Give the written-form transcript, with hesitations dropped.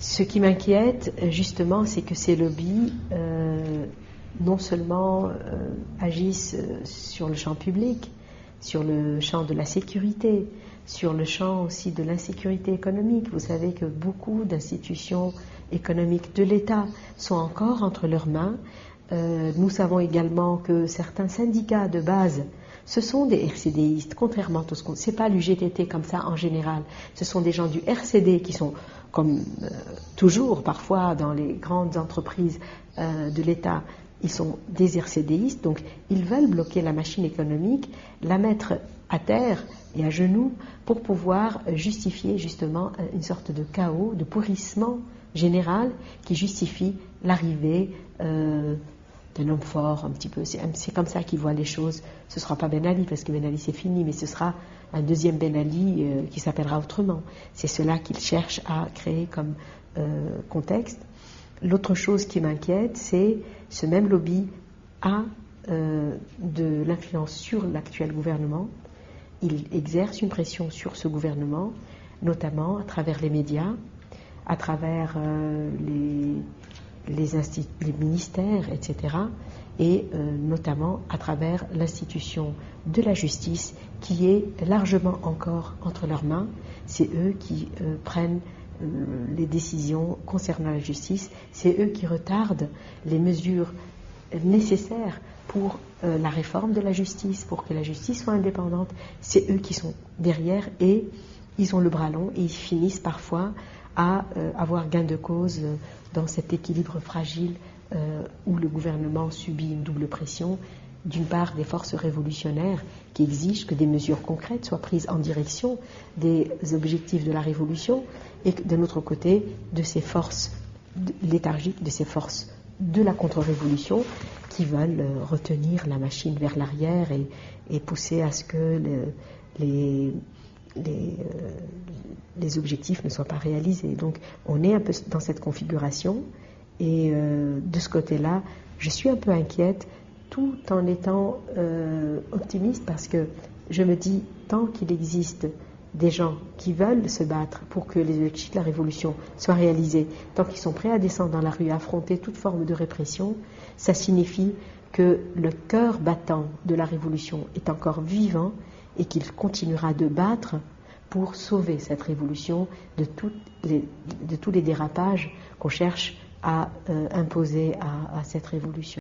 Ce qui m'inquiète, justement, c'est que ces lobbies, non seulement agissent sur le champ public, sur le champ de la sécurité, sur le champ aussi de l'insécurité économique. Vous savez que beaucoup d'institutions économiques de l'État sont encore entre leurs mains. Nous savons également que certains syndicats de base, ce sont des RCDistes, contrairement à tout ce qu'on... C'est pas l'UGTT comme ça en général. Ce sont des gens du RCD qui sont, comme toujours parfois dans les grandes entreprises de l'État, ils sont des RCDistes, donc ils veulent bloquer la machine économique, la mettre à terre et à genoux pour pouvoir justifier justement une sorte de chaos, de pourrissement général qui justifie l'arrivée d'un homme fort un petit peu. C'est comme ça qu'ils voient les choses. Ce ne sera pas Ben Ali parce que Ben Ali c'est fini, mais ce sera un deuxième Ben Ali qui s'appellera autrement. C'est cela qu'ils cherchent à créer comme contexte. L'autre chose qui m'inquiète, c'est ce même lobby a de l'influence sur l'actuel gouvernement. Il exerce une pression sur ce gouvernement, notamment à travers les médias, à travers les ministères, etc. Et notamment à travers l'institution de la justice qui est largement encore entre leurs mains. C'est eux qui prennent les décisions concernant la justice, c'est eux qui retardent les mesures nécessaires pour la réforme de la justice, pour que la justice soit indépendante. C'est eux qui sont derrière et ils ont le bras long et ils finissent parfois à avoir gain de cause dans cet équilibre fragile où le gouvernement subit une double pression, d'une part des forces révolutionnaires qui exigent que des mesures concrètes soient prises en direction des objectifs de la révolution, et d'un autre côté de ces forces léthargiques, de ces forces de la contre-révolution qui veulent retenir la machine vers l'arrière et pousser à ce que les objectifs ne soient pas réalisés. Donc on est un peu dans cette configuration et de ce côté-là, je suis un peu inquiète tout en étant optimiste parce que je me dis, tant qu'il existe des gens qui veulent se battre pour que les objectifs de la révolution soient réalisés, tant qu'ils sont prêts à descendre dans la rue, à affronter toute forme de répression, ça signifie que le cœur battant de la révolution est encore vivant et qu'il continuera de battre pour sauver cette révolution de tous les dérapages qu'on cherche à imposer à cette révolution.